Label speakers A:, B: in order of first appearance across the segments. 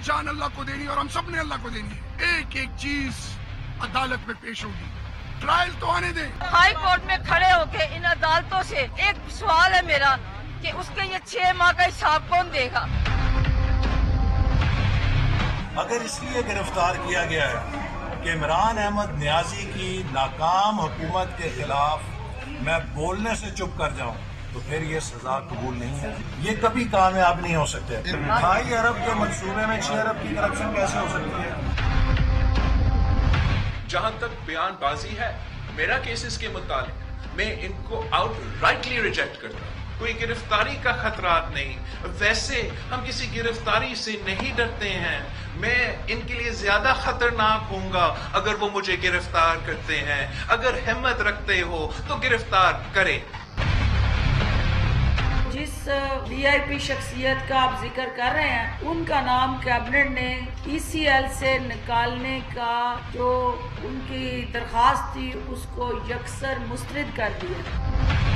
A: जान अल्लाह को देनी और हम सब ने अल्लाह को देनी है। एक एक चीज अदालत में पेश होगी, ट्रायल तो आने दें।
B: हाई कोर्ट में खड़े होके इन अदालतों से एक सवाल है मेरा कि उसके ये 6 माह का हिसाब कौन देगा।
C: अगर इसलिए गिरफ्तार किया गया है कि इमरान अहमद नियाजी की नाकाम हुकूमत के खिलाफ मैं बोलने से चुप कर जाऊं, तो फिर ये सजा कबूल नहीं है। ये कभी कामयाब नहीं हो सकते। 2.5 अरब के मंसूबे में 6 अरब की करप्शन कैसे हो सकती है?
D: जहां तक बयानबाजी है, मेरा केस इसके मुतालिक मैं इनको आउटराइटली रिजेक्ट करता हूं। कोई गिरफ्तारी का खतरात नहीं, वैसे हम किसी गिरफ्तारी से नहीं डरते हैं। मैं इनके लिए ज्यादा खतरनाक होऊंगा अगर वो मुझे गिरफ्तार करते हैं। अगर हिम्मत रखते हो तो गिरफ्तार करें।
B: जिस वीआईपी शख्सियत का आप जिक्र कर रहे हैं, उनका नाम कैबिनेट ने ईसीएल से निकालने का जो उनकी दरखास्त थी उसको यकसर मुस्तरद कर दिया।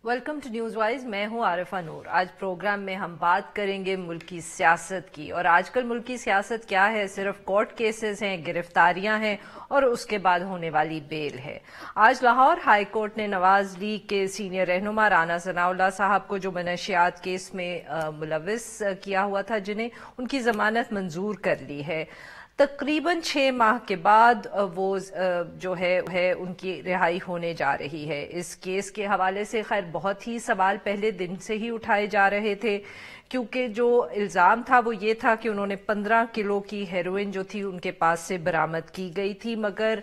E: वेलकम टू न्यूज़ वाइज, मैं हूं आरिफा नूर। आज प्रोग्राम में हम बात करेंगे मुल्की सियासत की। और आजकल मुल्की सियासत क्या है, सिर्फ कोर्ट केसेस हैं, गिरफ्तारियां हैं और उसके बाद होने वाली बेल है। आज लाहौर हाई कोर्ट ने नवाज लीग के सीनियर रहनुमा राना सनाउल्लाह साहब को जो मनशियात केस में मुलविस किया हुआ था, जिन्हें उनकी जमानत मंजूर कर ली है। तकरीबन 6 माह के बाद वो जो है उनकी रिहाई होने जा रही है। इस केस के हवाले से खैर बहुत ही सवाल पहले दिन से ही उठाए जा रहे थे, क्योंकि जो इल्ज़ाम था वो ये था कि उन्होंने 15 किलो की हेरोइन जो थी उनके पास से बरामद की गई थी। मगर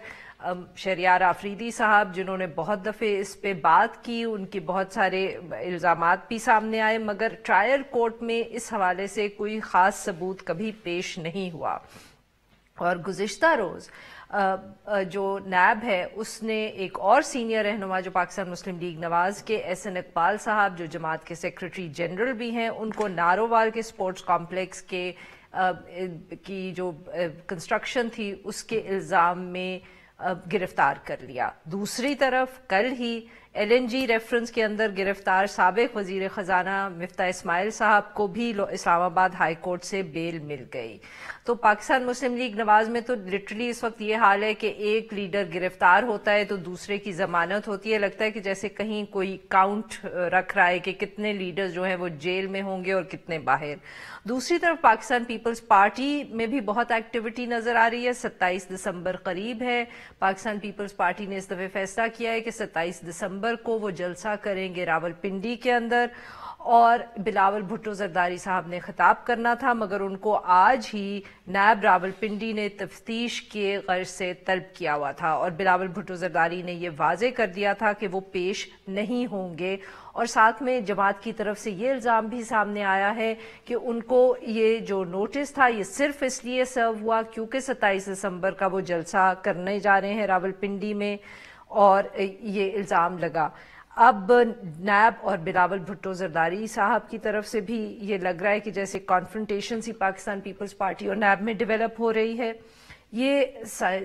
E: शहरियार आफरीदी साहब, जिन्होंने बहुत दफ़े इस पे बात की, उनके बहुत सारे इल्ज़ामात भी सामने आए, मगर ट्रायल कोर्ट में इस हवाले से कोई ख़ास सबूत कभी पेश नहीं हुआ। और गुज़िश्ता रोज़ जो नैब है उसने एक और सीनियर रहनुमा जो पाकिस्तान मुस्लिम लीग नवाज के एहसन इकबाल साहब, जो जमात के सेक्रेटरी जनरल भी हैं, उनको नारोवाल के स्पोर्ट्स कॉम्प्लेक्स के की जो कंस्ट्रक्शन थी उसके इल्ज़ाम में गिरफ्तार कर लिया। दूसरी तरफ कल ही LNG रेफरेंस के अंदर गिरफ्तार साबिक वजीर खजाना मिफ्ता इस्माइल साहब को भी इस्लामाबाद हाई कोर्ट से बेल मिल गई। तो पाकिस्तान मुस्लिम लीग नवाज में तो लिटरली इस वक्त ये हाल है कि एक लीडर गिरफ्तार होता है तो दूसरे की जमानत होती है। लगता है कि जैसे कहीं कोई काउंट रख रहा है कि कितने लीडर्स जो हैं वो जेल में होंगे और कितने बाहर। दूसरी तरफ पाकिस्तान पीपल्स पार्टी में भी बहुत एक्टिविटी नजर आ रही है। 27 दिसंबर करीब है। पाकिस्तान पीपल्स पार्टी ने इस दफे फैसला किया है कि 27 दिसंबर को वो जलसा करेंगे रावलपिंडी के अंदर, और बिलावल भुट्टो जरदारी साहब ने खिताब करना था, मगर उनको आज ही नायब रावलपिंडी ने तफ्तीश के गर्ज से तलब किया हुआ था। और बिलावल भुट्टो जरदारी ने यह वाजे कर दिया था कि वो पेश नहीं होंगे। और साथ में जमात की तरफ से ये इल्ज़ाम भी सामने आया है कि उनको ये जो नोटिस था ये सिर्फ इसलिए सर्व हुआ क्योंकि 27 दिसंबर का वो जलसा करने जा रहे हैं रावलपिंडी में, और ये इल्ज़ाम लगा। अब नायब और बिलावल भुट्टो जरदारी साहब की तरफ से भी ये लग रहा है कि जैसे कॉन्फ्रंटेशन सी पाकिस्तान पीपल्स पार्टी और नायब में डेवलप हो रही है। ये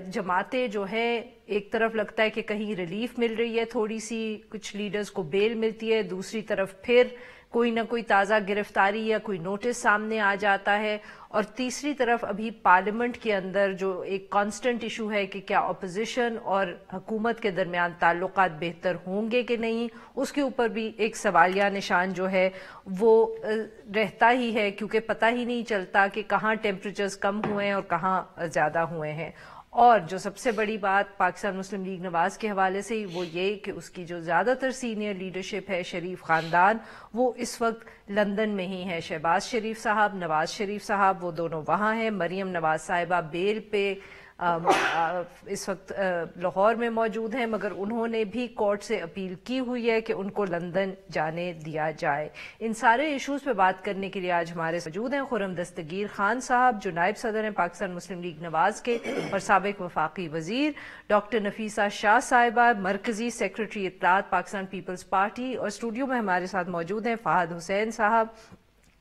E: जमातें जो है, एक तरफ लगता है कि कहीं रिलीफ मिल रही है थोड़ी सी, कुछ लीडर्स को बेल मिलती है, दूसरी तरफ फिर कोई ना कोई ताज़ा गिरफ्तारी या कोई नोटिस सामने आ जाता है, और तीसरी तरफ अभी पार्लियामेंट के अंदर जो एक कांस्टेंट इशू है कि क्या अपोजिशन और हुकूमत के दरमियान ताल्लुकात बेहतर होंगे कि नहीं, उसके ऊपर भी एक सवालिया निशान जो है वो रहता ही है, क्योंकि पता ही नहीं चलता कि कहाँ टेम्परेचर्स कम हुए हैं और कहाँ ज़्यादा हुए हैं। और जो सबसे बड़ी बात पाकिस्तान मुस्लिम लीग नवाज के हवाले से वो ये कि उसकी जो ज़्यादातर सीनियर लीडरशिप है, शरीफ ख़ानदान, वो इस वक्त लंदन में ही है। शहबाज शरीफ साहब, नवाज शरीफ साहब, वो दोनों वहाँ हैं। मरीम नवाज साहिबा बेल पे इस वक्त लाहौर में मौजूद हैं, मगर उन्होंने भी कोर्ट से अपील की हुई है कि उनको लंदन जाने दिया जाए। इन सारे इश्यूज पे बात करने के लिए आज हमारे मौजूद हैं खुर्रम दस्तगीर खान साहब, जो नायब सदर हैं पाकिस्तान मुस्लिम लीग नवाज के और साबिक वफाकी वजीर, डॉक्टर नफीसा शाह साहिबा, मरकजी सेक्रेटरी इत्तलात पाकिस्तान पीपल्स पार्टी, और स्टूडियो में हमारे साथ मौजूद हैं फहद हुसैन साहब,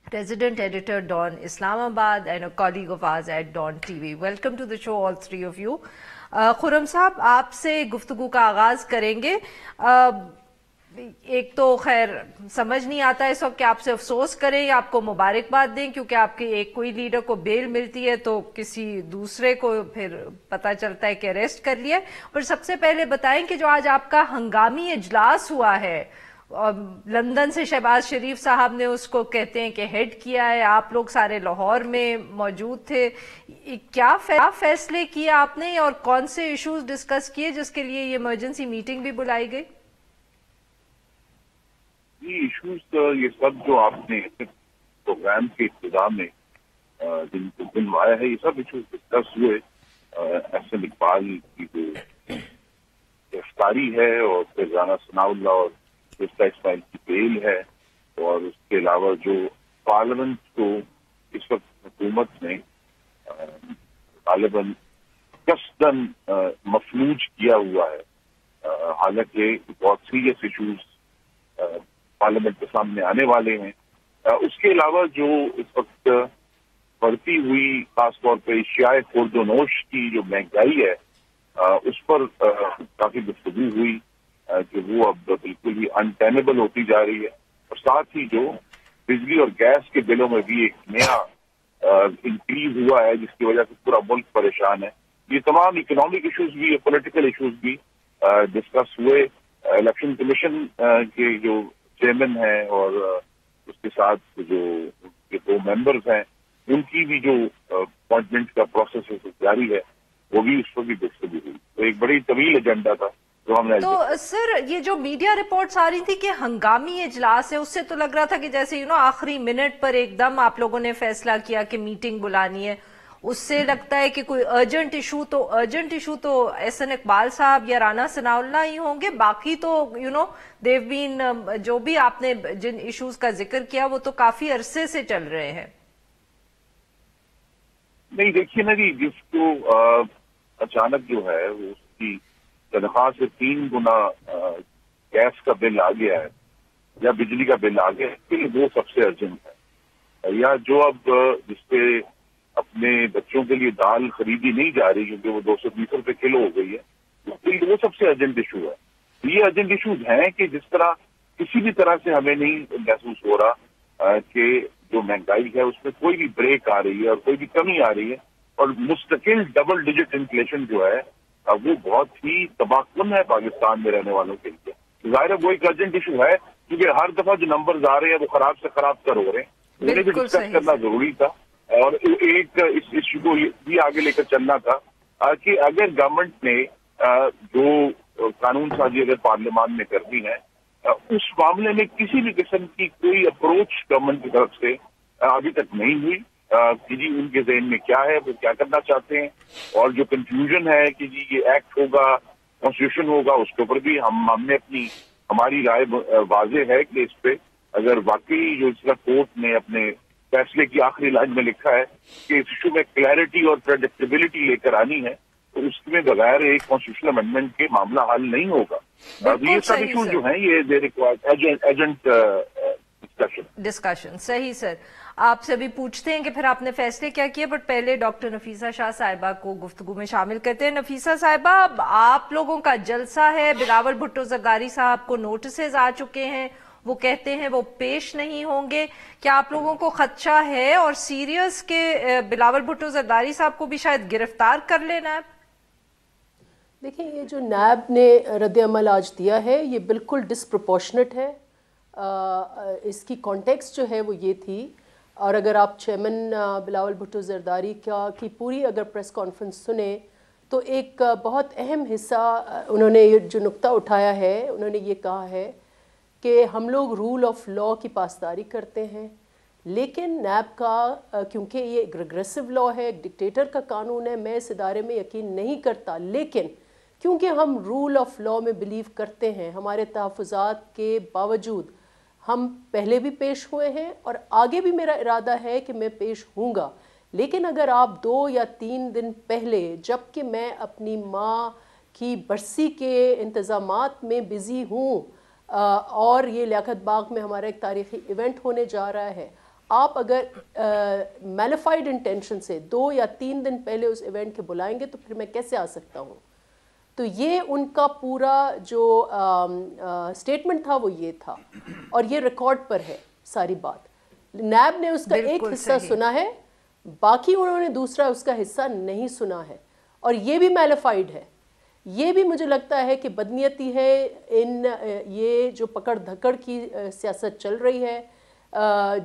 E: Resident Editor Dawn Islamabad and a colleague of ours at Dawn TV. Welcome to the show, all three of you. Khurram साहब, आपसे गुफ्तगू का आगाज करेंगे। एक तो खैर समझ नहीं आता इस वक्त कि आपसे अफसोस करें या आपको मुबारकबाद दें, क्योंकि आपके एक कोई लीडर को बेल मिलती है तो किसी दूसरे को फिर पता चलता है कि अरेस्ट कर लिया। पर सबसे पहले बताएं कि जो आज आपका हंगामी इजलास हुआ है, लंदन से शहबाज शरीफ साहब ने उसको कहते हैं कि हेड किया है, आप लोग सारे लाहौर में मौजूद थे, क्या फैसले किए आपने और कौन से इश्यूज डिस्कस किए जिसके लिए ये इमरजेंसी मीटिंग भी बुलाई गई?
F: ये इश्यूज ये सब जो आपने प्रोग्राम के इब्तिदा में जिनको गिनवाया है, ये सब इश्यूज डिस्कस हुए। एहसन इकबाल की जो गिरफ्तारी है और फिर राना सनाउल्लाह और मिर्जा इस्माइल की बेल है, और उसके अलावा जो पार्लियामेंट को इस वक्त हुकूमत ने गालिबन कसदन मफलूज किया हुआ है। हालांकि बहुत सीरियस इश्यूज पार्लियामेंट के सामने आने वाले हैं। उसके अलावा जो इस वक्त बढ़ती हुई खासतौर पर एशियाई खुर्दोनोश की जो महंगाई है, उस पर काफी गुफ्तगू हुई कि वो अब बिल्कुल ही अनटेनेबल होती जा रही है। और साथ ही जो बिजली और गैस के बिलों में भी एक नया इंक्रीज हुआ है जिसकी वजह से पूरा मुल्क परेशान है। ये तमाम इकोनॉमिक इश्यूज भी, पॉलिटिकल इश्यूज भी डिस्कस हुए। इलेक्शन कमीशन के जो चेयरमैन है और उसके साथ जो उनके 2 मेंबर्स हैं, उनकी भी जो अपॉइंटमेंट का प्रोसेस जारी है, वो भी उस पर भी गुफ्तगू हुई। तो एक बड़ी तवील एजेंडा था जो हमने।
E: तो सर, ये जो मीडिया रिपोर्ट्स आ रही थी कि हंगामी इजलास है, उससे तो लग रहा था कि जैसे आखिरी मिनट पर एकदम आप लोगों ने फैसला किया कि मीटिंग बुलानी है। उससे लगता है कि कोई अर्जेंट इशू तो एहसन इकबाल साहब या राना सनाउल्लाह ही होंगे, बाकी तो देव बीन जो भी आपने जिन इश्यूज का जिक्र किया वो तो काफी अरसे से चल रहे हैं।
F: नहीं, देखिए ना जी, जिसको अचानक जो है वो उसकी तनख्वाह से 3 गुना गैस का बिल आ गया है या बिजली का बिल आ गया है, फिर वो सबसे अर्जेंट है। या जो अब जिसपे अपने बच्चों के लिए दाल खरीदी नहीं जा रही क्योंकि वो 220 रुपए किलो हो गई है, तो वो सबसे अर्जेंट इशू है। ये अर्जेंट इशूज हैं कि जिस तरह किसी भी तरह से हमें नहीं महसूस हो रहा कि जो महंगाई है उसमें कोई भी ब्रेक आ रही है और कोई भी कमी आ रही है, और मुस्तकिल डबल डिजिट इन्फ्लेशन जो है वो बहुत ही तबाहकुन है पाकिस्तान में रहने वालों के लिए। जाहिर है वो एक अर्जेंट इशू है क्योंकि हर दफा जो नंबर्स आ रहे हैं वो खराब से खराब कर हो रहे हैं, उन्हें भी डिस्कस करना जरूरी था। और एक इस इशू को भी आगे लेकर चलना था कि अगर गवर्नमेंट ने जो कानून साजी अगर पार्लियामान में करनी है, उस मामले में किसी भी किस्म की कोई अप्रोच गवर्नमेंट की तरफ से अभी तक नहीं हुई कि जी उनके ज़हन में क्या है, वो क्या करना चाहते हैं। और जो कंफ्यूजन है कि जी ये एक्ट होगा, कॉन्स्टिट्यूशन होगा, उसके ऊपर भी हमने हमारी राय वाज़ेह है कि इस पे अगर वाकई जो इसका कोर्ट ने अपने फैसले की आखिरी लाइन में लिखा है कि इस इशू में क्लैरिटी और प्रेडिक्टेबिलिटी लेकर आनी है, तो उसमें बगैर एक कॉन्स्टिट्यूशनल अमेंडमेंट के मामला हल नहीं होगा। ये सब इशू जो हैं ये दे रिक्वायर एजेंट
E: डिस्कशन। सही सर, आपसे अभी पूछते हैं कि फिर आपने फैसले क्या किए, बट पहले डॉक्टर नफीसा शाह साहिबा को गुफ्तगू में शामिल करते हैं। नफीसा साहिबा, आप लोगों का जलसा है, बिलावल भुट्टो जरदारी साहब को नोटिसेज आ चुके हैं, वो कहते हैं वो पेश नहीं होंगे, क्या आप लोगों को खदशा है और सीरियस के बिलावल भुट्टो जरदारी साहब को भी शायद गिरफ्तार कर लेना है?
G: देखिए, ये जो नैब ने रद्द-ए-अमल आज दिया है ये बिल्कुल डिसप्रोपोर्शनेट है। इसकी कॉन्टेक्स्ट जो है वो ये थी, और अगर आप चेयरमैन बिलावल भुट्टो जरदारी की पूरी अगर प्रेस कॉन्फ्रेंस सुने तो एक बहुत अहम हिस्सा उन्होंने ये जो नुक्ता उठाया है, उन्होंने ये कहा है कि हम लोग रूल ऑफ लॉ की पासदारी करते हैं, लेकिन नैब का क्योंकि ये एक रिग्रेसिव लॉ है, एक डिक्टेटर का कानून है, मैं इस इदारे में यकीन नहीं करता, लेकिन क्योंकि हम रूल ऑफ लॉ में बिलीव करते हैं, हमारे तहफ़्फ़ुज़ात के बावजूद हम पहले भी पेश हुए हैं और आगे भी मेरा इरादा है कि मैं पेश हूँगा। लेकिन अगर आप 2 या 3 दिन पहले, जबकि मैं अपनी माँ की बरसी के इंतज़ामात में बिज़ी हूँ और ये लियाकत बाग में हमारा एक तारीख़ी इवेंट होने जा रहा है, आप अगर मैलिफाइड इंटेंशन से 2 या 3 दिन पहले उस इवेंट के बुलाएंगे तो फिर मैं कैसे आ सकता हूँ? تو یہ ان کا پورا جو سٹیٹمنٹ تھا وہ یہ تھا، اور یہ ریکارڈ پر ہے ساری بات. نیب نے اس کا ایک حصہ سنا ہے، باقی انہوں نے دوسرا اس کا حصہ نہیں سنا ہے، اور یہ بھی میلیفائڈ ہے. یہ بھی مجھے لگتا ہے کہ بدنیتی ہے. یہ جو پکڑ دھکڑ کی سیاست چل رہی ہے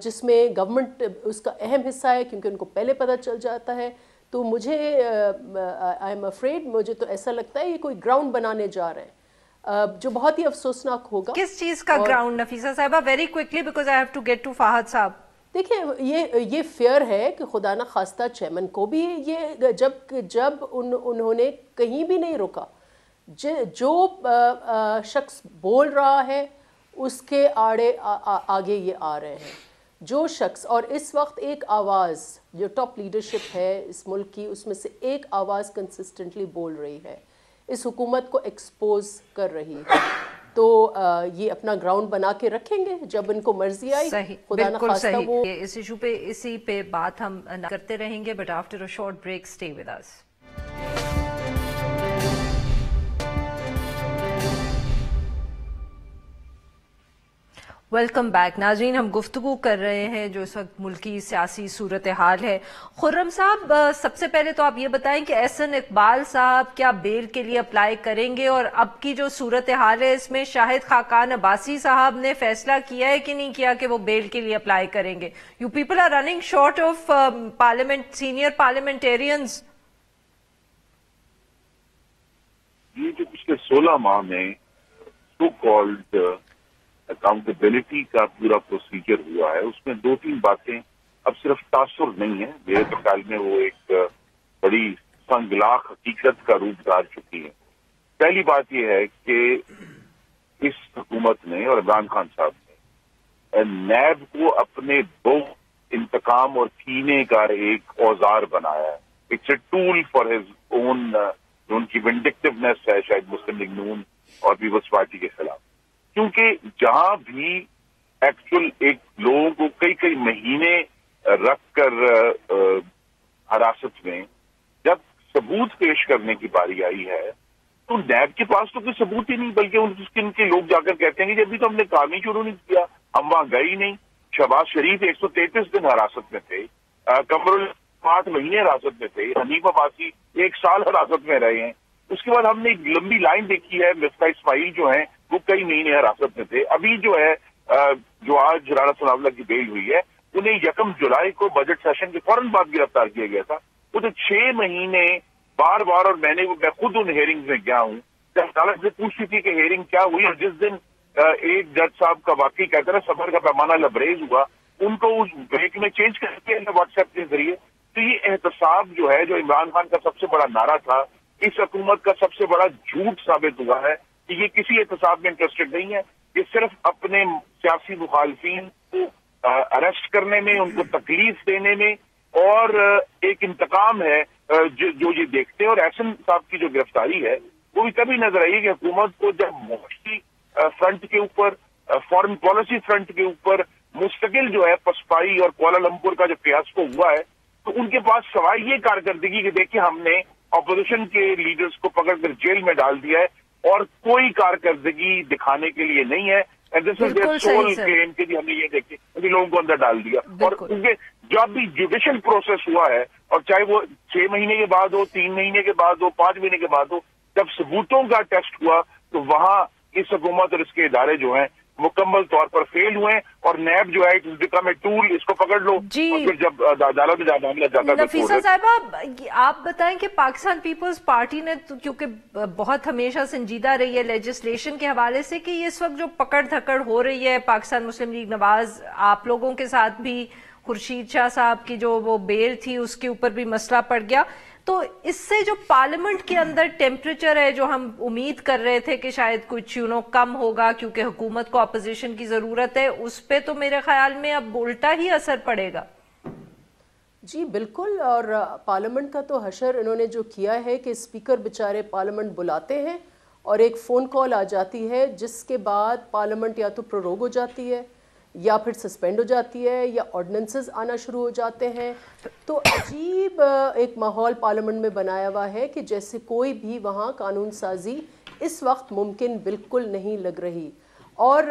G: جس میں گورنمنٹ اس کا اہم حصہ ہے کیونکہ ان کو پہلے پتہ چل جاتا ہے، تو مجھے آئی ایم افریڈ، مجھے تو ایسا لگتا ہے یہ کوئی گراؤنڈ بنانے جا رہے ہیں جو بہت ہی افسوسناک ہوگا.
E: کس چیز کا گراؤنڈ نفیسہ صاحبہ؟ Very quickly because I have to get to Fahad صاحب.
G: دیکھیں یہ فیئر ہے کہ خدا نخواستہ چیئرمین کو بھی یہ جب انہوں نے کہیں بھی نہیں رکا، جو شخص بول رہا ہے اس کے آگے یہ آ رہے ہیں جو شخص. اور اس وقت ایک آواز جو ٹاپ لیڈرشپ ہے اس ملک کی، اس میں سے ایک آواز کنسسٹنٹلی بول رہی ہے، اس حکومت کو ایکسپوز کر رہی ہے. تو یہ اپنا گراؤنڈ بنا کے رکھیں گے جب ان کو مرضی آئی. خدا نخواستہ وہ
E: اس ایشو پہ اسی پہ بات ہم کرتے رہیں گے، but after a short break stay with us. Welcome back. ناظرین، ہم گفتگو کر رہے ہیں جو اس وقت ملکی سیاسی صورتحال ہے. خرم صاحب، سب سے پہلے تو آپ یہ بتائیں کہ احسن اقبال صاحب کیا بیل کے لیے اپلائی کریں گے، اور اب کی جو صورتحال ہے اس میں شاہد خاقان عباسی صاحب نے فیصلہ کیا ہے کہ نہیں کیا کہ وہ بیل کے لیے اپلائی کریں گے؟ You people are running short of parliament senior parliamentarians.
F: یہ جو پچھلے 16 ماہ میں سو کالڈ اکاؤنٹیبلٹی کا پورا پروسیجر ہوا ہے، اس میں 2-3 باتیں اب صرف تاثر نہیں ہے، میرے خیال میں وہ ایک بڑی سنگلاخ حقیقت کا روپ دھار چکی ہے. پہلی بات یہ ہے کہ اس حکومت نے اور عمران خان صاحب نے نیب کو اپنے دو انتقام اور کینے کا ایک اوزار بنایا ہے. It's a tool for his own, جو ان کی ونڈکٹیونیس ہے شاید مسلم لیگ نون اور پیپلز پارٹی کے خلاف. کیونکہ جہاں بھی ایکچوئل ایک لوگوں کو کئی مہینے رکھ کر حراست میں جب ثبوت پیش کرنے کی باری آئی ہے تو نیب کے پاس تو کوئی ثبوت ہی نہیں، بلکہ ان کے لوگ جا کر کہتے ہیں کہ ابھی تو ہم نے کام ہی شروع نہیں کیا، ہم وہاں گئے ہی نہیں. شہباز شریف 133 دن حراست میں تھے، قمر 8 مہینے حراست میں تھے، حنیف عباسی 1 سال حراست میں رہے ہیں. اس کے بعد ہم نے ایک لمبی لائن دیکھی ہے، مفتاح اسماعیل جو ہیں وہ کئی مہینے حراست میں تھے. ابھی جو ہے جو آج رانا ثناء اللہ کی بیل ہوئی ہے، انہیں 1 جولائی کو بجٹ سیشن کے فوراً بعد گرفتار کیا گیا تھا. وہ تو 6 مہینے بار اور میں خود ان ہیئرنگز میں گیا ہوں، جب عدالت سے پوچھتی تھی کہ ہیئرنگ کیا ہوئی، اور جس دن ایک جج صاحب کا واقعی کہتے ہیں سفر کا پیمانہ لبریز ہوا، ان کو اس بریک میں چینج کر دیا واٹس ایپ کے ذریعے. تو یہ احتساب جو ہے، جو عمران خان کا سب سے بڑا نعرہ تھا، اس حکومت کا سب سے بڑا جھوٹ ثابت ہوا ہے کہ یہ کسی احتساب میں انٹرسٹڈ نہیں ہے. یہ صرف اپنے سیاسی مخالفین کو اریسٹ کرنے میں، ان کو تکلیف دینے میں، اور ایک انتقام ہے جو یہ دیکھتے ہیں. اور احسن صاحب کی جو گرفتاری ہے وہ بھی کبھی نظر آئی کہ حکومت کو جب معاشی فرنٹ کے اوپر، فارن پالیسی فرنٹ کے اوپر مستقل جو ہے پسپائی اور کوالالمپور کا جو فیاسکو ہوا ہے، تو ان کے پاس سوائے یہ کارکردگی کہ دیکھیں ہم نے اپوزیشن کے لیڈرز کو پکڑ کر جیل میں ڈال دیا ہے، اور کوئی کارکردگی دکھانے کے لیے نہیں ہے. دس از دیئر سول کلیم کہ ہم نے یہ دیکھے لوگوں کو اندر ڈال دیا. اور کیونکہ جب بھی جوڈیشل پروسیس ہوا ہے، اور چاہے وہ 6 مہینے کے بعد ہو، 3 مہینے کے بعد ہو، 5 مہینے کے بعد ہو، جب ثبوتوں کا ٹیسٹ ہوا تو وہاں اس حکومت اور اس کے ادارے جو ہیں مکمل طور پر فیل ہوئے، اور نیب جو ہے اس بیکم اے ٹول، اس کو پکڑ لو.
E: جی،
F: اور پھر جب عدالت میں معاملہ جاتا ہے.
E: نفیسہ صاحبہ، آپ بتائیں کہ پاکستان پیپلز پارٹی نے کیونکہ بہت ہمیشہ سنجیدہ رہی ہے لیجسلیشن کے حوالے سے کہ یہ اس وقت جو پکڑ دھکڑ ہو رہی ہے پاکستان مسلم لیگ نواز، آپ لوگوں کے ساتھ بھی خورشید شاہ صاحب کی جو وہ بیل تھی اس کے اوپر بھی مسئلہ پڑ گیا، تو اس سے جو پارلیمنٹ کے اندر ٹیمپریچر ہے جو ہم امید کر رہے تھے کہ شاید کچھ کم ہوگا کیونکہ حکومت کو اپوزیشن کی ضرورت ہے، اس پہ تو میرے خیال میں اب الٹا ہی اثر پڑے گا.
G: جی بالکل. اور پارلیمنٹ کا تو حشر انہوں نے جو کیا ہے کہ اسپیکر بیچارے پارلیمنٹ بلاتے ہیں اور ایک فون کال آ جاتی ہے جس کے بعد پارلیمنٹ یا تو پروروگ ہو جاتی ہے یا پھر سسپینڈ ہو جاتی ہے یا آرڈیننسز آنا شروع ہو جاتے ہیں. تو عجیب ایک ماحول پارلیمنٹ میں بنایا ہوا ہے کہ جیسے کوئی بھی وہاں قانون سازی اس وقت ممکن بالکل نہیں لگ رہی. اور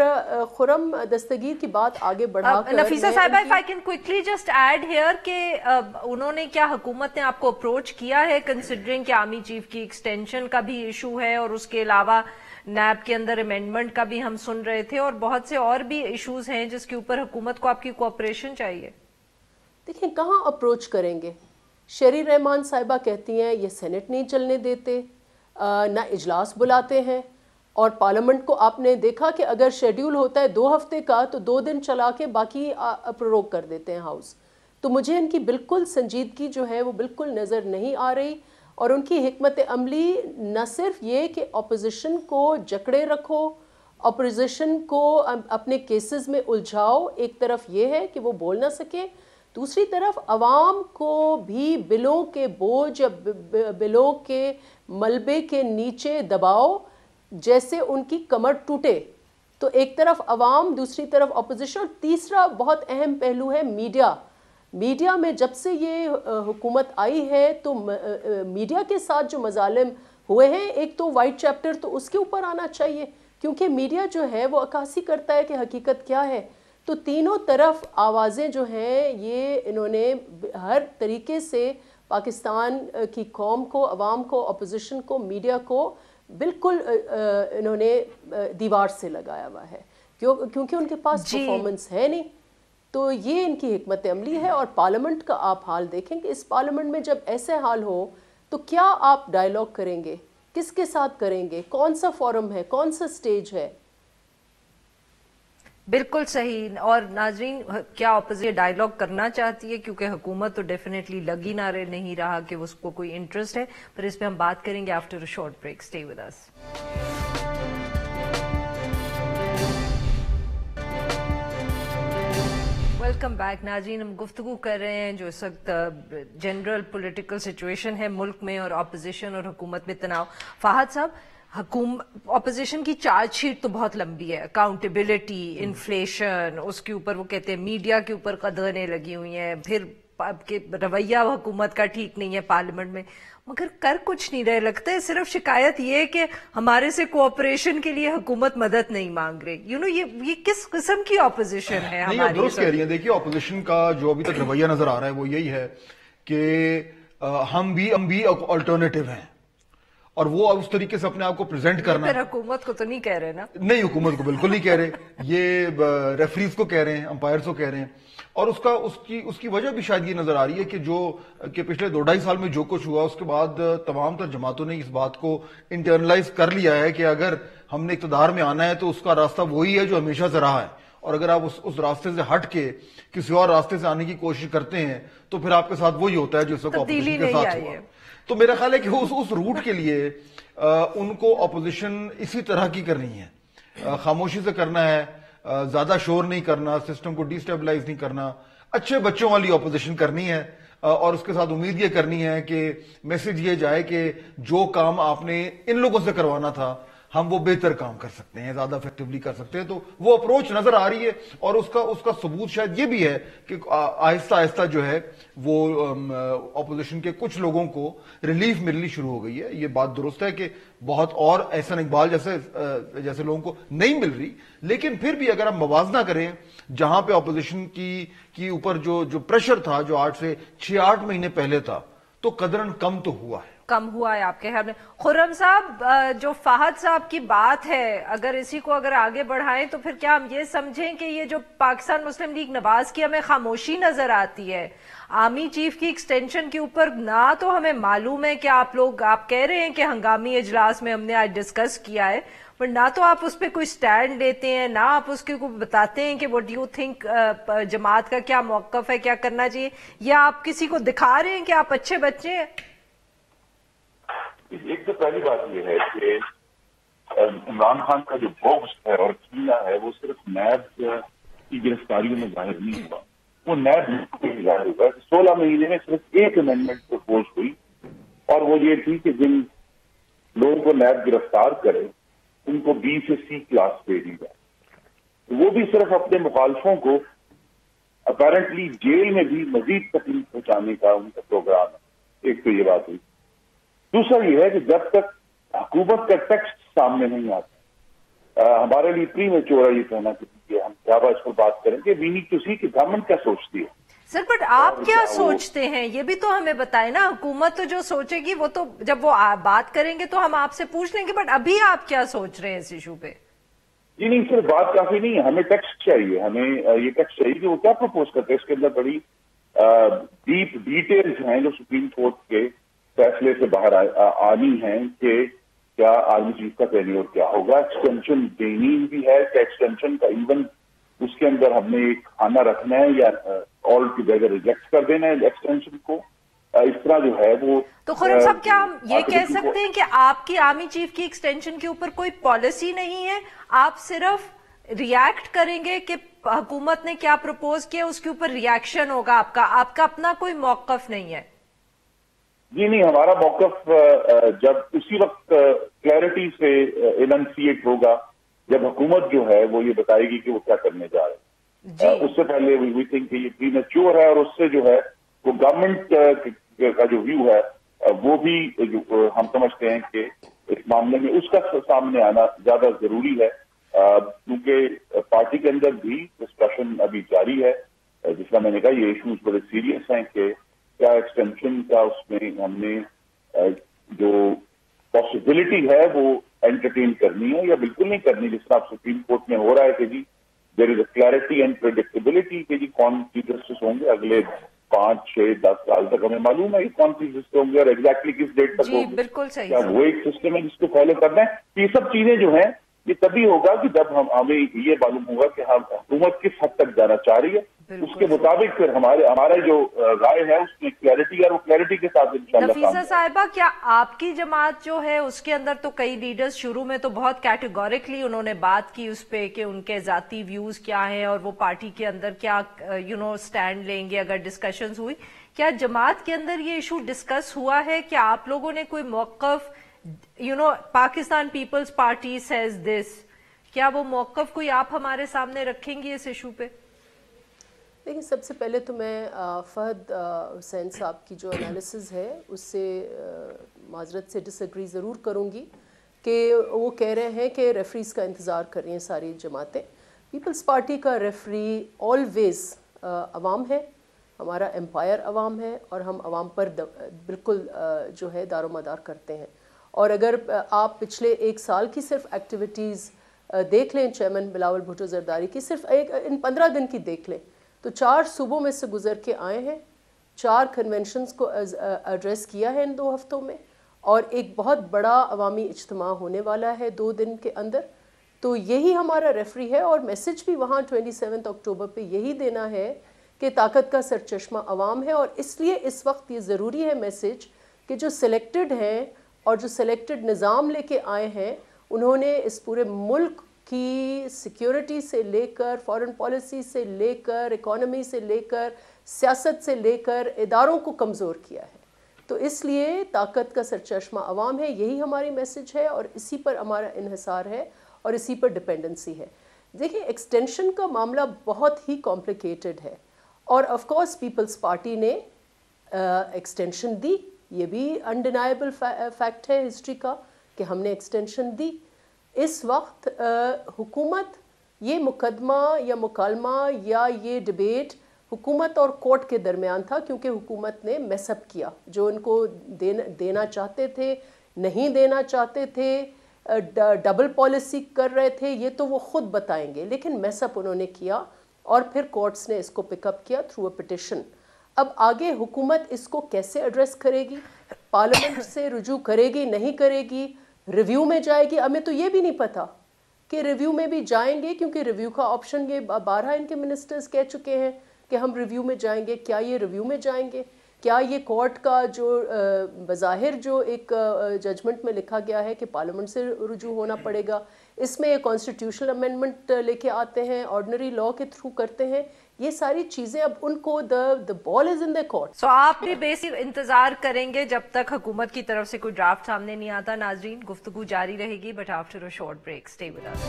G: خرم دستگیر کی بات آگے بڑھا کر
E: نفیسہ صاحبہ if I can quickly just add here کہ انہوں نے کیا حکومت نے آپ کو اپروچ کیا ہے کنسیڈرنگ کہ آرمی چیف کی ایکسٹینشن کا بھی ایشو ہے اور اس کے علاوہ نیب کے اندر امینڈمنٹ کا بھی ہم سن رہے تھے اور بہت سے اور بھی ایشوز ہیں جس کے اوپر حکومت کو آپ کی کوآپریشن چاہیے.
G: دیکھیں کہاں اپروچ کریں گے. شیری رحمان صاحبہ کہتی ہیں یہ سینٹ نہیں چلنے دیتے, نہ اجلاس بلاتے ہیں, اور پارلیمنٹ کو آپ نے دیکھا کہ اگر شیڈیول ہوتا ہے 2 ہفتے کا تو 2 دن چلا کے باقی پروگ کر دیتے ہیں ہاؤس. تو مجھے ان کی بالکل سنجیدگی جو ہے وہ بالکل نظر نہیں آ رہی, اور ان کی حکمت عملی نہ صرف یہ کہ اپوزیشن کو جکڑے رکھو, اپوزیشن کو اپنے کیسز میں الجھاؤ, ایک طرف یہ ہے کہ وہ بول نہ سکے, دوسری طرف عوام کو بھی بلوں کے بوجھ یا بلوں کے ملبے کے نیچے دباؤ جیسے ان کی کمر ٹوٹے. تو ایک طرف عوام, دوسری طرف اپوزیشن, اور تیسرا بہت اہم پہلو ہے میڈیا. میڈیا میں جب سے یہ حکومت آئی ہے تو میڈیا کے ساتھ جو مظالم ہوئے ہیں, ایک تو وائٹ چیپٹر تو اس کے اوپر آنا چاہیے کیونکہ میڈیا جو ہے وہ عکاسی کرتا ہے کہ حقیقت کیا ہے. تو تینوں طرف آوازیں جو ہیں یہ انہوں نے ہر طریقے سے پاکستان کی قوم کو, عوام کو, اپوزیشن کو, میڈیا کو بالکل انہوں نے دیوار سے لگایا ہوا ہے کیونکہ ان کے پاس پرفارمنس ہے نہیں. تو یہ ان کی حکمت عملی ہے. اور پارلیمنٹ کا آپ حال دیکھیں کہ اس پارلیمنٹ میں جب ایسے حال ہو تو کیا آپ ڈائیلاگ کریں گے, کس کے ساتھ کریں گے, کون سا فورم ہے, کون سا سٹیج ہے.
E: بالکل صحیح. اور ناظرین, کیا اپوزیشن ڈائیلاگ کرنا چاہتی ہے کیونکہ حکومت تو ڈیفینیٹلی لگی نہ نہیں رہا کہ اس کو کوئی انٹرسٹ ہے, پر اس پہ ہم بات کریں گے after a short break. Stay with us. Welcome back ناظرین. ہم گفتگو کر رہے ہیں جو اس وقت جنرل پولیٹیکل سچویشن ہے ملک میں اور اپوزیشن اور حکومت میں تناؤ. فہد صاحب, اپوزیشن کی چارج شیٹ تو بہت لمبی ہے, اکاؤنٹیبلٹی, انفلیشن, اس کے اوپر وہ کہتے ہیں میڈیا کے اوپر قدغنیں لگی ہوئی ہیں, پھر رویہ حکومت کا ٹھیک نہیں ہے پارلیمنٹ میں, مگر کر کچھ نہیں رہے. لگتا ہے صرف شکایت یہ کہ ہمارے سے کوآپریشن کے لیے حکومت مدد نہیں مانگ رہی. یہ کس قسم کی اپوزیشن ہے ہماری؟
H: درست کہہ رہی ہیں. دیکھیے اپوزیشن کا جو ابھی تک رویہ نظر آ رہا ہے وہ یہی ہے کہ ہم بھی آلٹرنیٹیو ہیں, اور وہ اس طریقے سے اپنے آپ کو پریزنٹ کرنا.
E: پھر حکومت کو تو نہیں کہہ رہے نا؟ نہیں,
H: حکومت کو بالکل نہیں کہہ رہے, یہ ریفریز کو کہہ رہے ہیں, امپائرز کو کہہ رہے ہیں. اور اس کی وجہ بھی شاید یہ نظر آ رہی ہے کہ پچھلے 2-2.5 سال میں جو کچھ ہوا اس کے بعد تمام تر جماعتوں نے اس بات کو انٹرنلائز کر لیا ہے کہ اگر ہم نے اقتدار میں آنا ہے تو اس کا راستہ وہی ہے جو ہمیشہ سے رہا ہے, اور اگر آپ اس راستے سے ہٹ کے کسی اور راستے سے آنے کی کوشش کرتے ہیں تو پھر آپ کے ساتھ وہی ہوتا ہے جو اس وقت اپوزیشن کے ساتھ ہوا. تو میرا خیال ہے کہ اس روٹ کے لیے ان کو اپوزیشن اسی طرح کی کرنی ہے, خاموشی سے کرنا ہے, زیادہ شور نہیں کرنا, سسٹم کو ڈی اسٹیبلائز نہیں کرنا, اچھے بچوں والی اپوزیشن کرنی ہے, اور اس کے ساتھ امید یہ کرنی ہے کہ میسج یہ جائے کہ جو کام آپ نے ان لوگوں سے کروانا تھا ہم وہ بہتر کام کر سکتے ہیں, زیادہ افیکٹولی کر سکتے ہیں. تو وہ اپروچ نظر آ رہی ہے, اور اس کا ثبوت شاید یہ بھی ہے کہ آہستہ آہستہ جو ہے وہ اپوزیشن کے کچھ لوگوں کو ریلیف ملنی شروع ہو گئی ہے. یہ بات درست ہے کہ بہت اور احسن اقبال جیسے لوگوں کو نہیں مل رہی, لیکن پھر بھی اگر ہم موازنہ کریں جہاں پہ اپوزیشن کی اوپر جو پریشر تھا جو 8 سے 6-8 مہینے پہلے تھا, تو قدرن کم تو ہوا ہے.
E: کم ہوا ہے آپ کے خیال میں؟ خرم صاحب, جو فہد صاحب کی بات ہے اگر اسی کو آگے بڑھائیں تو پھر کیا ہم یہ سمجھیں کہ یہ جو پاکستان مسلم لیگ نواز کی ہمیں خاموشی نظر آتی ہے آرمی چیف کی ایکسٹینشن کے اوپر, نہ تو ہمیں معلوم ہے کہ آپ کہہ رہے ہیں کہ ہنگامی اجلاس میں ہم نے آج ڈسکس کیا ہے, پر نہ تو آپ اس پہ کوئی سٹینڈ لیتے ہیں, نہ آپ اس کے کو بتاتے ہیں کہ what do you think جماعت کا کیا موقف ہے, کیا کرنا چاہیے, یا آپ کسی کو دکھا رہے ہیں کہ آپ اچھے بچے ہیں؟
F: ایک تو پہلی بات یہ ہے کہ عمران خان کا جو بغض ہے اور کینہ ہے وہ صرف نیب کی گرفتاریوں میں ظاہر نہیں ہوا, وہ نیب میں ظاہر ہوا. 16 مہینے میں صرف ایک امینڈمنٹ پرپوز ہوئی, اور وہ یہ تھی کہ جن لوگوں کو نیب گرفتار کرے ان کو B سے C کلاس دے دی جائے. वो भी सिर्फ अपने मुखालफों को अपेरेंटली जेल में भी मजीद तकलीफ पहुंचाने का उनका प्रोग्राम है। एक तो ये बात हुई। दूसरा ये है कि जब तक हुकूमत का टेक्स्ट सामने नहीं आता, हमारे लिए प्रीमेच्योर है ये कहना कि हम क्या इस पर बात करेंगे। वी नीड टू सी कि गवर्नमेंट क्या सोचती है।
E: सर बट आप क्या सोचते हैं ये भी तो हमें बताए ना। हुकूमत तो जो सोचेगी वो तो जब वो बात करेंगे तो हम आपसे पूछ लेंगे, बट अभी आप क्या सोच रहे हैं इस इशू पे?
F: जी नहीं, सिर्फ बात काफी नहीं है, हमें टेक्स्ट चाहिए। हमें ये टेक्स्ट चाहिए कि वो क्या प्रपोज करते हैं। इसके अंदर बड़ी डीप डिटेल्स हैं जो सुप्रीम कोर्ट के फैसले से बाहर आनी है कि क्या आर्मी चीफ का टेन्योर क्या होगा। एक्सटेंशन देनी भी है कि एक्सटेंशन का इवन उसके अंदर हमने एक खाना रखना है या ऑल टुगेदर रिजेक्ट कर देना है एक्सटेंशन को। इस तरह जो है वो
E: तो खुर्रम साहब क्या हम ये कह सकते हैं कि आपकी आर्मी चीफ की एक्सटेंशन के ऊपर कोई पॉलिसी नहीं है, आप सिर्फ रिएक्ट करेंगे कि हुकूमत ने क्या प्रपोज किया उसके ऊपर रिएक्शन होगा आपका अपना कोई मौकफ नहीं है?
F: जी नहीं, हमारा मौकफ जब उसी वक्त क्लैरिटी से एनंसिएट होगा जब हुकूमत जो है वो ये बताएगी कि वो क्या करने जा रहे हैं। उससे पहले वी थिंक ये प्रीमेच्योर है और उससे जो है वो गवर्नमेंट का जो व्यू है वो भी जो हम समझते हैं कि इस मामले में उसका सामने आना ज्यादा जरूरी है, क्योंकि पार्टी के अंदर भी डिस्कशन अभी जारी है। जिसका मैंने कहा ये इश्यूज बड़े सीरियस हैं कि क्या एक्सटेंशन का उसमें हमने जो पॉसिबिलिटी है वो एंटरटेन करनी है या बिल्कुल नहीं करनी। जिस तरह सुप्रीम कोर्ट में हो रहा है कि जी there is a clarity and predictability कि जी कौन चीफ जस्टिस होंगे अगले 5, 6, 10 साल तक। हमें मालूम है कि कौन चीफ जस्टिस होंगे और एग्जैक्टली किस डेट तक होंगे।
E: बिल्कुल सही।
F: क्या वो एक सिस्टम है जिसको फॉलो करना है। ये सब चीजें जो हैं ये तभी होगा कि जब हमें ये मालूम होगा कि हम हुकूमत किस हद तक जाना चाह रही है। उसके मुताबिक फिर हमारा जो राय है उसमें क्लैरिटी है और वो क्लैरिटी के साथ इंशाल्लाह।
E: नफीसा साहिबा, क्या आपकी जमात जो है उसके अंदर तो कई लीडर्स शुरू में तो बहुत कैटेगोरिकली उन्होंने बात की उस पे कि उनके जाती व्यूज क्या हैं और वो पार्टी के अंदर क्या स्टैंड लेंगे अगर डिस्कशंस हुई। क्या जमात के अंदर ये इशू डिस्कस हुआ है? क्या आप लोगों ने कोई मौकफ Pakistan Peoples Party says this, क्या वो मौकफ कोई आप हमारे सामने रखेंगे इस इशू पे?
G: देखिए, सबसे पहले तो मैं फहद हुसैन साहब की जो एनालिसिस है उससे माजरत से डिसएग्री ज़रूर करूँगी कि वो कह रहे हैं कि रेफरीज़ का इंतज़ार कर रही हैं सारी जमातें। पीपल्स पार्टी का रेफरी ऑलवेज़ अवाम है, हमारा एम्पायर अवाम है और हम अवाम पर बिल्कुल जो है दारोमदार करते हैं। और अगर आप पिछले 1 साल की सिर्फ एक्टिविटीज़ देख लें चेयरमैन बिलावल भुट्टो जरदारी की, सिर्फ इन 15 दिन की देख लें तो 4 सूबों में से गुजर के आए हैं, 4 कन्वेंशंस को एड्रेस किया है इन 2 हफ्तों में और एक बहुत बड़ा अवामी इज्तिमा होने वाला है 2 दिन के अंदर। तो यही हमारा रेफरी है और मैसेज भी वहाँ 27 अक्टूबर पे यही देना है कि ताकत का सरचश्मा अवाम है। और इसलिए इस वक्त ये ज़रूरी है मैसेज कि जो सिलेक्टेड हैं और जो सिलेक्टेड निज़ाम लेके आए हैं उन्होंने इस पूरे मुल्क की सिक्योरिटी से लेकर, फॉरेन पॉलिसी से लेकर, इकोनॉमी से लेकर, सियासत से लेकर इदारों को कमज़ोर किया है। तो इसलिए ताकत का सरचश्मा अवाम है, यही हमारी मैसेज है और इसी पर हमारा इन्हिसार है और इसी पर डिपेंडेंसी है। देखिए, एक्सटेंशन का मामला बहुत ही कॉम्प्लिकेटेड है और ऑफ कोर्स पीपल्स पार्टी ने एक्सटेंशन दी, ये भी अनडिनाइबल फैक्ट है हिस्ट्री का कि हमने एक्सटेंशन दी। इस वक्त हुकूमत ये मुकदमा या मुकालमा या ये डिबेट हुकूमत और कोर्ट के दरमियान था, क्योंकि हुकूमत ने मैसअप किया जो उनको देना चाहते थे, नहीं देना चाहते थे, डबल पॉलिसी कर रहे थे, ये तो वो ख़ुद बताएंगे, लेकिन मैसअप उन्होंने किया और फिर कोर्ट्स ने इसको पिकअप किया थ्रू अ पिटिशन। अब आगे हुकूमत इसको कैसे एड्रेस करेगी, पार्लियामेंट से रुजू करेगी, नहीं करेगी, रिव्यू में जाएगी, हमें तो ये भी नहीं पता कि रिव्यू में भी जाएंगे, क्योंकि रिव्यू का ऑप्शन ये 12 इनके मिनिस्टर्स कह चुके हैं कि हम रिव्यू में जाएंगे। क्या ये रिव्यू में जाएंगे? क्या ये कोर्ट का जो बज़ाहिर जो एक जजमेंट में लिखा गया है कि पार्लियामेंट से रुजू होना पड़ेगा, इसमें ये कॉन्स्टिट्यूशनल अमेंडमेंट लेके आते हैं, ऑर्डिनरी लॉ के थ्रू करते हैं, ये सारी चीजें अब उनको the ball is in the court.
E: So आप भी बेसिक इंतजार करेंगे जब तक हुकूमत की तरफ से कोई ड्राफ्ट सामने नहीं आता। नाजरीन, गुफ्तगू जारी रहेगी but after a short break, stay with us.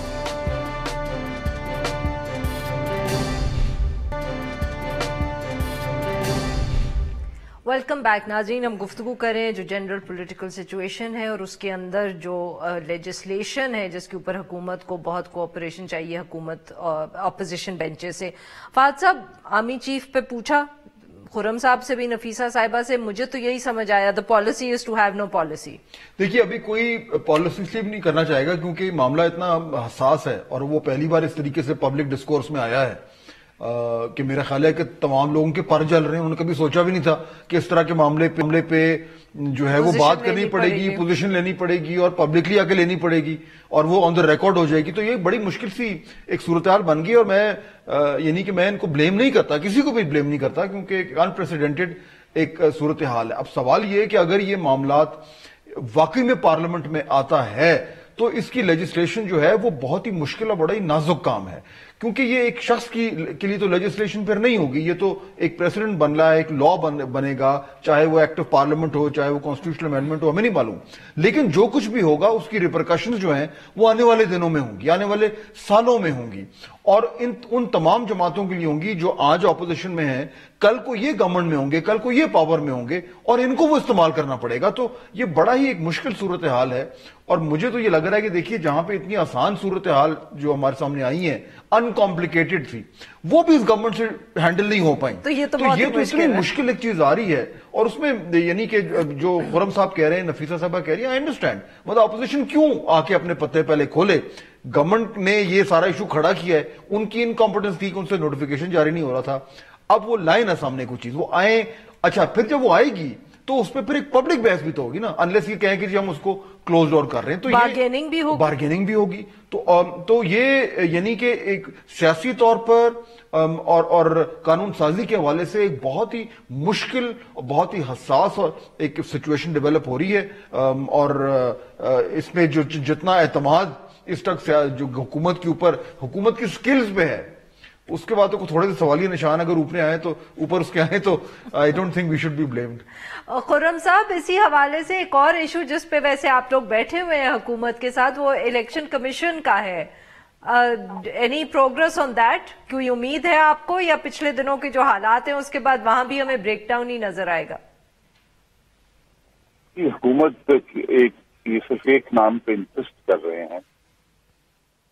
E: Welcome back नाज़रीन, हम गुफ्तगू करें जो जनरल पॉलिटिकल सिचुएशन है और उसके अंदर जो लेजिस्लेशन है जिसके ऊपर हुकूमत को बहुत कोऑपरेशन चाहिए, हुकूमत अपोजिशन बेंचेस से। फाद साहब, आर्मी चीफ पे पूछा, खुर्रम साहब से भी, नफीसा साहिबा से, मुझे तो यही समझ आया, the policy is to have no policy.
H: देखिए, अभी कोई पॉलिसी स्लिप नहीं करना चाहेगा क्योंकि मामला इतना हसास है और वो पहली बार इस तरीके से पब्लिक डिस्कोर्स में आया है कि मेरा ख्याल है कि तमाम लोगों के पर जल रहे हैं। उन्होंने कभी सोचा भी नहीं था कि इस तरह के मामले पे जो है वो बात करनी पड़ेगी, पोजीशन लेनी पड़ेगी और पब्लिकली आके लेनी पड़ेगी और वो ऑन द रिकॉर्ड हो जाएगी। तो ये बड़ी मुश्किल सी एक सूरत हाल बन गई और मैं यानी कि मैं इनको ब्लेम नहीं करता, किसी को भी ब्लेम नहीं करता, क्योंकि एक अनप्रेसिडेंटेड एक सूरत हाल है। अब सवाल ये है कि अगर ये मामलात वाकई में पार्लियामेंट में आता है तो इसकी लेजिस्लेशन जो है वो बहुत ही मुश्किल और बड़ा ही नाजुक काम है, क्योंकि ये एक शख्स के लिए तो लेजिस्लेशन फिर नहीं होगी, ये तो एक प्रेसिडेंट बन रहा है, एक लॉ बनेगा, चाहे वो एक्ट ऑफ पार्लियामेंट हो, चाहे वो कॉन्स्टिट्यूशनल अमेंडमेंट हो, हमें नहीं मालूम। लेकिन जो कुछ भी होगा उसकी रिपरकशंस जो हैं वो आने वाले दिनों में होंगी, आने वाले सालों में होंगी और उन तमाम जमातों के लिए होंगी जो आज ऑपोजिशन में हैं, कल को ये गवर्नमेंट में होंगे, कल को ये पावर में होंगे और इनको वो इस्तेमाल करना पड़ेगा। तो ये बड़ा ही एक मुश्किल सूरत हाल है और मुझे तो ये लग रहा है कि देखिए, जहां पे इतनी आसान सूरत हाल जो हमारे सामने आई है, अनकॉम्प्लिकेटेड थी, वो भी इस गवर्नमेंट से हैंडल नहीं हो पाई।
E: तो ये तो
H: इतनी मुश्किल एक चीज आ रही है और उसमें यानी कि जो खुर्रम साहब कह रहे हैं, नफीसा साहबा कह रही है, आई अंडरस्टैंड, मतलब अपोजिशन क्यों आके अपने पत्ते पहले खोले। गवर्नमेंट ने ये सारा इशू खड़ा किया है, उनकी इनकॉम्पिटेंस थी कि उनसे नोटिफिकेशन जारी नहीं हो रहा था। अब वो लाइन है सामने कुछ चीज, वो आए, अच्छा फिर जब वो आएगी तो उस पर फिर एक पब्लिक बहस भी तो होगी ना, अनलेस ये कहें कि जी हम उसको क्लोज डोर कर रहे हैं, तो
E: बार्गेनिंग भी होगी।
H: तो ये यानी कि एक सियासी तौर पर और कानून साजी के हवाले से एक बहुत ही मुश्किल, बहुत ही हसास और एक सिचुएशन डेवलप हो रही है और इसमें जो जितना एतमाद इस तक जो हुकूमत के ऊपर, हुकूमत की स्किल्स पे है, उसके बाद तो थोड़े से सवालिया निशान अगर ऊपर उसके आए तो I don't think we should be blamed.
E: Khurram साहब, इसी हवाले से एक और इशू जिस पे वैसे आप लोग बैठे हुए हैं हुकूमत के साथ, वो इलेक्शन कमीशन का है। Any progress on that? कोई उम्मीद है आपको, या पिछले दिनों के जो हालात हैं उसके बाद वहां भी हमें ब्रेकडाउन ही नजर आएगा?
F: हुकूमत सिर्फ एक नाम पे इंसिस्ट कर रहे हैं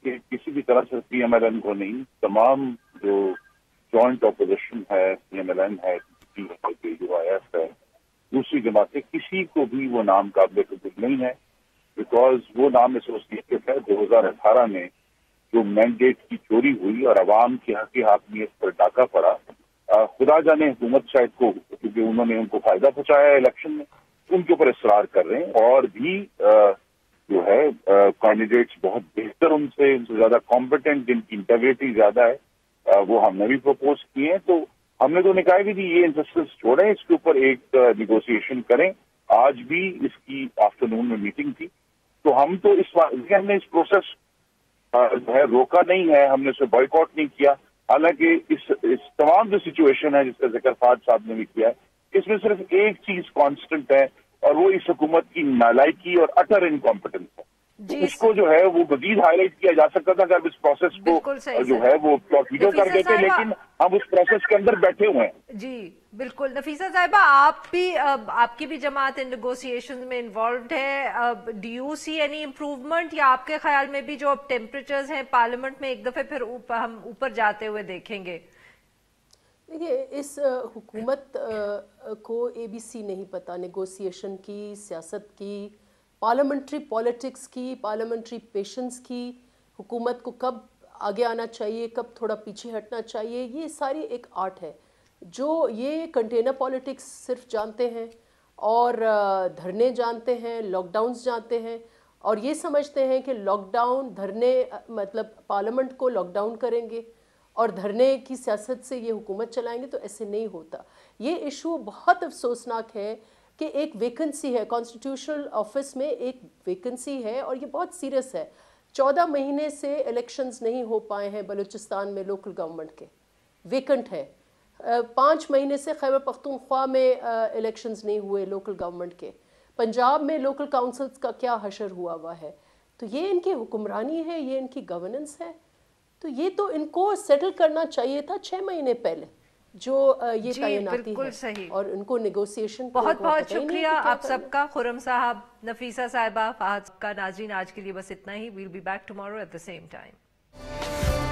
F: कि किसी भी तरह से पीएमएलएन को नहीं, तमाम जो जॉइंट अपोजिशन है, पीएमएलएन है, यूआईएफ है, दूसरी जमातें, किसी को भी वो नाम काबिल कबूल नहीं है, बिकॉज वो नाम एसोसिएटेड है 2018 में जो मैंडेट की चोरी हुई और अवाम की हाकमियत पर डाका पड़ा। खुदा जाने हुकूमत शायद को, क्योंकि उन्होंने उनको फायदा पहुंचाया इलेक्शन में, उनके ऊपर इसरार कर रहे हैं और भी जो है कैंडिडेट्स बहुत बेहतर, उनसे ज्यादा कॉम्पिटेंट, जिनकी इंटेग्रिटी ज्यादा है, वो हमने भी प्रपोज किए हैं। तो हमने तो निकाय भी दी, ये इंटरेस्ट छोड़ें, इसके ऊपर एक निगोशिएशन करें। आज भी इसकी आफ्टरनून में मीटिंग थी, तो हम तो हमने इस प्रोसेस जो है रोका नहीं है, हमने उसे बॉयकॉट नहीं किया। हालांकि इस तमाम जो सिचुएशन है जिसका जिक्र फाद साहब ने भी किया है, इसमें सिर्फ एक चीज कांस्टेंट है और वो इस हुकूमत की नालायकी और अटर इनकॉम्पिटेंस है। इसको जो है वो मजीद हाईलाइट किया जा सकता था अगर इस प्रोसेस को जो है वो टॉर्पीडो कर देते, लेकिन हम उस प्रोसेस के अंदर बैठे हुए हैं।
E: जी बिल्कुल। नफीसा साहिबा, आप भी आपकी भी जमात इन नेगोशिएशन में इन्वॉल्व है, do you see any improvement, या आपके ख्याल में भी जो अब टेम्परेचर्स हैं पार्लियामेंट में एक दफे फिर हम ऊपर जाते हुए देखेंगे?
G: देखिए, इस हुकूमत को एबीसी नहीं पता, नेगोशिएशन की, सियासत की, पार्लियामेंट्री पॉलिटिक्स की, पार्लियामेंट्री पेशेंस की, हुकूमत को कब आगे आना चाहिए, कब थोड़ा पीछे हटना चाहिए, ये सारी एक आर्ट है। जो ये कंटेनर पॉलिटिक्स सिर्फ जानते हैं और धरने जानते हैं, लॉकडाउन्स जानते हैं और ये समझते हैं कि लॉकडाउन, धरने मतलब पार्लियामेंट को लॉकडाउन करेंगे और धरने की सियासत से ये हुकूमत चलाएंगे, तो ऐसे नहीं होता। ये इशू बहुत अफसोसनाक है कि एक वैकेंसी है, कॉन्स्टिट्यूशनल ऑफिस में एक वैकेंसी है और ये बहुत सीरियस है। 14 महीने से इलेक्शंस नहीं हो पाए हैं बलूचिस्तान में लोकल गवर्नमेंट के, वेकेंट है। 5 महीने से खैबर पख्तूनख्वा में इलेक्शंस नहीं हुए लोकल गवर्नमेंट के। पंजाब में लोकल काउंसिल्स का क्या हशर हुआ है। तो ये इनकी हुक्मरानी है, ये इनकी गवर्नेंस है, तो ये तो इनको सेटल करना चाहिए था 6 महीने पहले। जो ये
E: जी,
G: तैनाती
E: बिल्कुल
G: है
E: सही।
G: और उनको नेगोशिएशन
E: बहुत बहुत शुक्रिया आप सबका, खुरम साहब, नफीसा साहिबा, फहद का। नाज़रीन आज के लिए बस इतना ही। Will be back tomorrow at the same time.